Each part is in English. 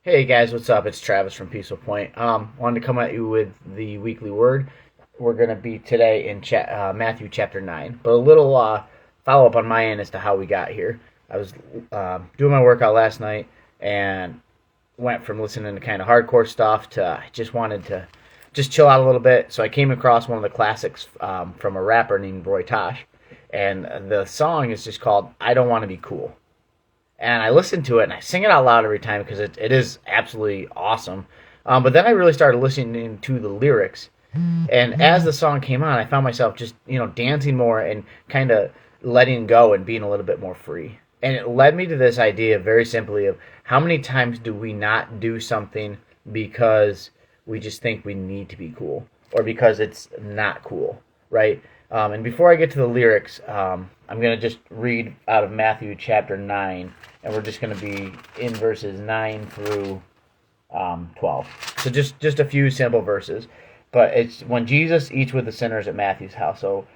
Hey guys, what's up? It's Travis from Peaceful Point. Wanted to come at you with the weekly word. We're going to be today in Matthew chapter 9, but a little follow up on my end as to how we got here. I was doing my workout last night and went from listening to kind of hardcore stuff to I just wanted to just chill out a little bit. So I came across one of the classics from a rapper named Roy Tosh, and the song is just called "I Don't Want to Be Cool." And I listen to it and I sing it out loud every time because it is absolutely awesome. But then I really started listening to the lyrics, and as the song came on, I found myself just dancing more and kind of letting go and being a little bit more free. And it led me to this idea, very simply, of how many times do we not do something because we just think we need to be cool or because it's not cool, right? And before I get to the lyrics, I'm going to just read out of Matthew chapter 9, and we're just going to be in verses 9 through 12. So just a few simple verses. But it's when Jesus eats with the sinners at Matthew's house. So,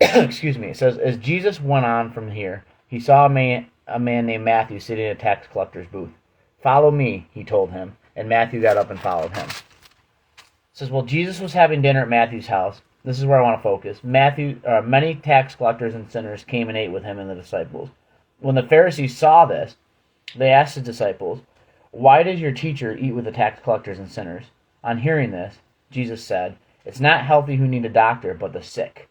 excuse me. It says, as Jesus went on from here, he saw a man named Matthew sitting in a tax collector's booth. Follow me, he told him. And Matthew got up and followed him. It says, well, Jesus was having dinner at Matthew's house. This is where I want to focus. Many tax collectors and sinners came and ate with him and the disciples. When the Pharisees saw this, they asked his disciples, why does your teacher eat with the tax collectors and sinners? On hearing this, Jesus said, it's not healthy who need a doctor, but the sick.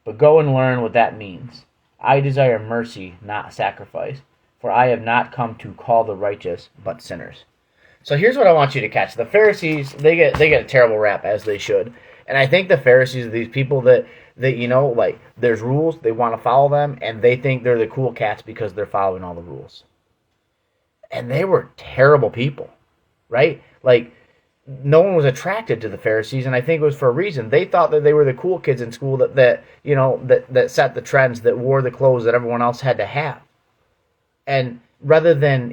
But go and learn what that means. I desire mercy, not sacrifice, for I have not come to call the righteous, but sinners. So here's what I want you to catch. The Pharisees, they get a terrible rap, as they should. And I think the Pharisees are these people that like, there's rules, they want to follow them, and they think they're the cool cats because they're following all the rules. And they were terrible people, right? Like, no one was attracted to the Pharisees, and I think it was for a reason. They thought that they were the cool kids in school that set the trends, that wore the clothes that everyone else had to have. And rather than,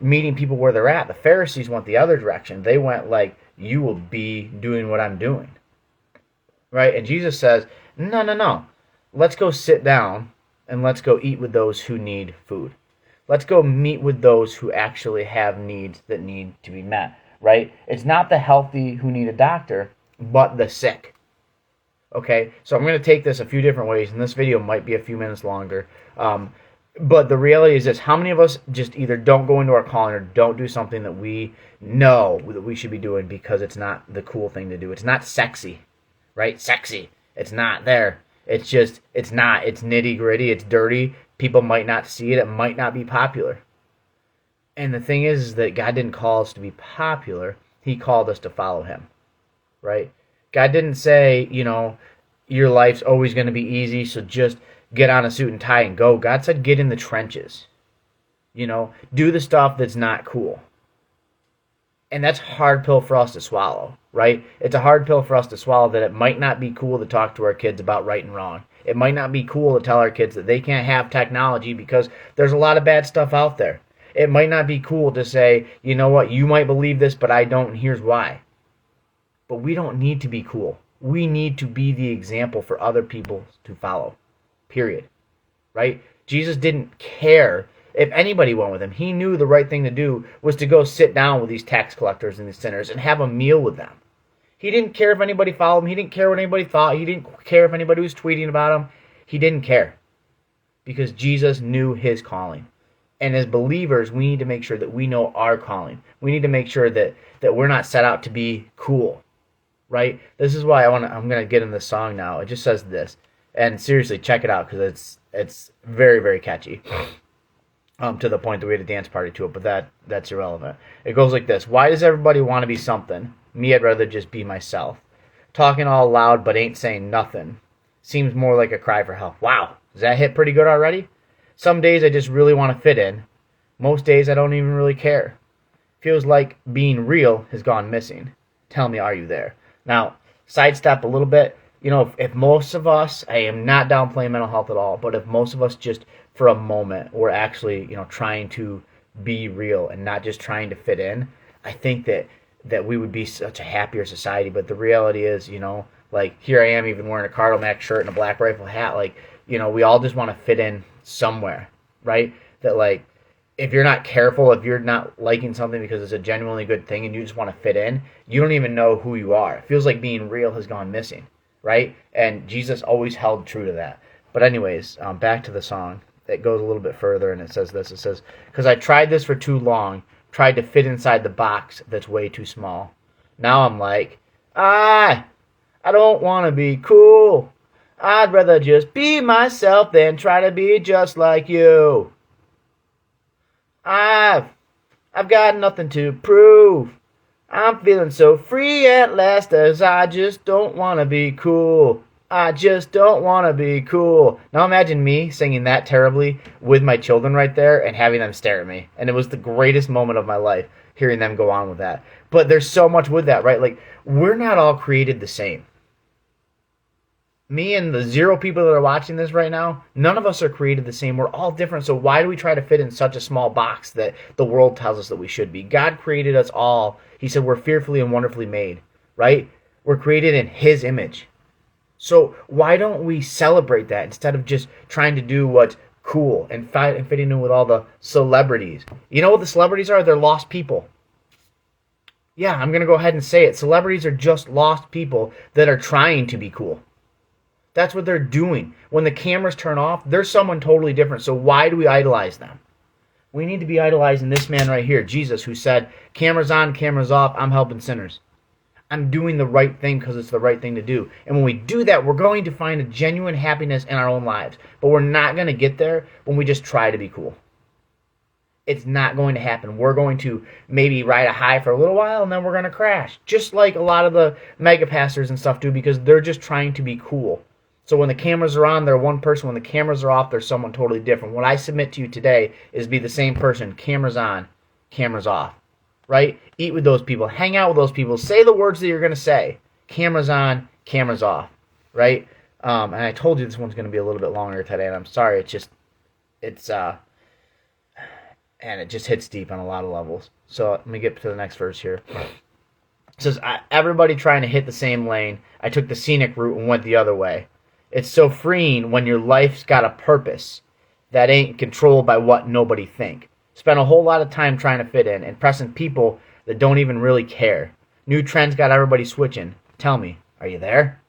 meeting people where they're at, the Pharisees went the other direction. They went like, you will be doing what I'm doing. Right? And Jesus says, no, no, no. Let's go sit down and let's go eat with those who need food. Let's go meet with those who actually have needs that need to be met. Right? It's not the healthy who need a doctor, but the sick. Okay? So I'm going to take this a few different ways, and this video might be a few minutes longer. But the reality is this: how many of us just either don't go into our calling or don't do something that we know that we should be doing because it's not the cool thing to do? It's not sexy. Right? Sexy. It's not there. It's not. It's nitty gritty. It's dirty. People might not see it. It might not be popular. And the thing is that God didn't call us to be popular. He called us to follow him. Right? God didn't say, your life's always going to be easy, so just get on a suit and tie and go. God said get in the trenches. Do the stuff that's not cool. And that's a hard pill for us to swallow, right? It's a hard pill for us to swallow that it might not be cool to talk to our kids about right and wrong. It might not be cool to tell our kids that they can't have technology because there's a lot of bad stuff out there. It might not be cool to say, you know what, you might believe this, but I don't, and here's why. But we don't need to be cool. We need to be the example for other people to follow, period, right? Jesus didn't care if anybody went with him. He knew the right thing to do was to go sit down with these tax collectors and these sinners and have a meal with them. He didn't care if anybody followed him. He didn't care what anybody thought. He didn't care if anybody was tweeting about him. He didn't care because Jesus knew his calling. And as believers, we need to make sure that we know our calling. We need to make sure that we're not set out to be cool, right? This is why I'm going to get in this song now. It just says this. And seriously, check it out because it's very, very catchy. To the point that we had a dance party to it, but that's irrelevant. It goes like this: why does everybody want to be something? Me, I'd rather just be myself. Talking all loud but ain't saying nothing. Seems more like a cry for help. Wow, does that hit pretty good already? Some days I just really want to fit in. Most days I don't even really care. Feels like being real has gone missing. Tell me, are you there? Now, sidestep a little bit. If most of us, I am not downplaying mental health at all, but if most of us just for a moment we're actually, trying to be real and not just trying to fit in, I think that we would be such a happier society. But the reality is, like here I am even wearing a Cardinal Mac shirt and a Black Rifle hat. Like, we all just want to fit in somewhere, right? That like if you're not careful, if you're not liking something because it's a genuinely good thing and you just want to fit in, you don't even know who you are. It feels like being real has gone missing, right? And Jesus always held true to that. But anyways, back to the song. It goes a little bit further, and it says this. It says, "Because I tried this for too long, tried to fit inside the box that's way too small. Now I'm like, I don't want to be cool. I'd rather just be myself than try to be just like you. I've got nothing to prove. I'm feeling so free at last as I just don't want to be cool. I just don't want to be cool." Now imagine me singing that terribly with my children right there and having them stare at me. And it was the greatest moment of my life, hearing them go on with that. But there's so much with that, right? Like, we're not all created the same. Me and the 0 people that are watching this right now, none of us are created the same. We're all different. So why do we try to fit in such a small box that the world tells us that we should be? God created us all. He said we're fearfully and wonderfully made, right? We're created in His image. So why don't we celebrate that instead of just trying to do what's cool and fitting in with all the celebrities? You know what the celebrities are? They're lost people. Yeah, I'm going to go ahead and say it. Celebrities are just lost people that are trying to be cool. That's what they're doing. When the cameras turn off, they're someone totally different. So why do we idolize them? We need to be idolizing this man right here, Jesus, who said, cameras on, cameras off, I'm helping sinners. I'm doing the right thing because it's the right thing to do. And when we do that, we're going to find a genuine happiness in our own lives. But we're not going to get there when we just try to be cool. It's not going to happen. We're going to maybe ride a high for a little while and then we're going to crash. Just like a lot of the mega pastors and stuff do, because they're just trying to be cool. So when the cameras are on, they're one person. When the cameras are off, they're someone totally different. What I submit to you today is be the same person. Cameras on, cameras off. Right? Eat with those people. Hang out with those people. Say the words that you're going to say. Cameras on, cameras off. Right? And I told you this one's going to be a little bit longer today, and I'm sorry. And it just hits deep on a lot of levels. So let me get to the next verse here. It says, everybody trying to hit the same lane. I took the scenic route and went the other way. It's so freeing when your life's got a purpose that ain't controlled by what nobody think. Spend a whole lot of time trying to fit in, impressing people that don't even really care. New trends got everybody switching. Tell me, are you there?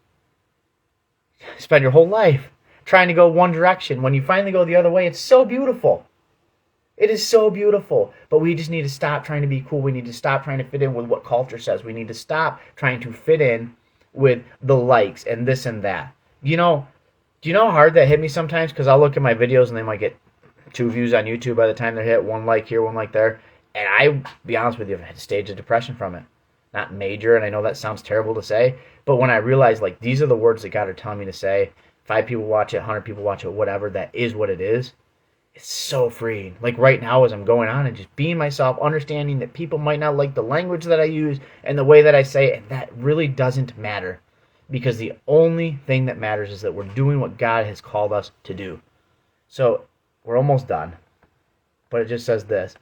Spend your whole life trying to go one direction. When you finally go the other way, it's so beautiful. It is so beautiful. But we just need to stop trying to be cool. We need to stop trying to fit in with what culture says. We need to stop trying to fit in with the likes and this and that. Do you know how hard that hit me sometimes? Because I'll look at my videos and they might get 2 views on YouTube by the time they're hit, 1 like here, 1 like there. And I, be honest with you, I've had a stage of depression from it. Not major, and I know that sounds terrible to say, but when I realized, like, these are the words that God are telling me to say, 5 people watch it, 100 people watch it, whatever, that is what it is. It's so freeing. Like right now as I'm going on and just being myself, understanding that people might not like the language that I use and the way that I say it, and that really doesn't matter. Because the only thing that matters is that we're doing what God has called us to do. So, we're almost done. But it just says this.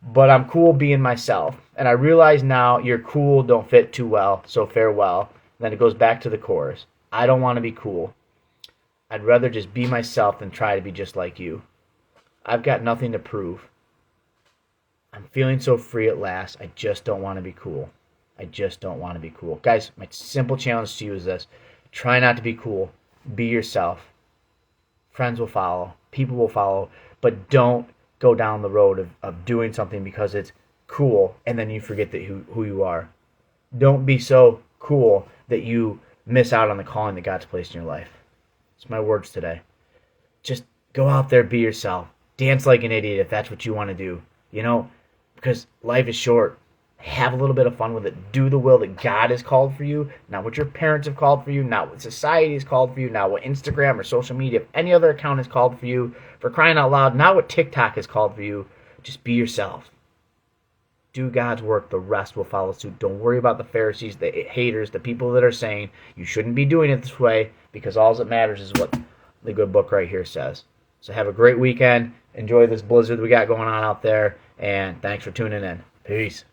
But I'm cool being myself. And I realize now your cool don't fit too well, so farewell. And then it goes back to the chorus. I don't want to be cool. I'd rather just be myself than try to be just like you. I've got nothing to prove. I'm feeling so free at last. I just don't want to be cool. I just don't want to be cool. Guys, my simple challenge to you is this. Try not to be cool. Be yourself. Friends will follow. People will follow. But don't go down the road of doing something because it's cool and then you forget that who you are. Don't be so cool that you miss out on the calling that God's placed in your life. It's my words today. Just go out there, be yourself. Dance like an idiot if that's what you want to do. You know, because life is short. Have a little bit of fun with it. Do the will that God has called for you, not what your parents have called for you, not what society has called for you, not what Instagram or social media, if any other account has called for you, for crying out loud, not what TikTok has called for you. Just be yourself. Do God's work. The rest will follow suit. Don't worry about the Pharisees, the haters, the people that are saying you shouldn't be doing it this way, because all that matters is what the good book right here says. So have a great weekend. Enjoy this blizzard we got going on out there, and thanks for tuning in. Peace.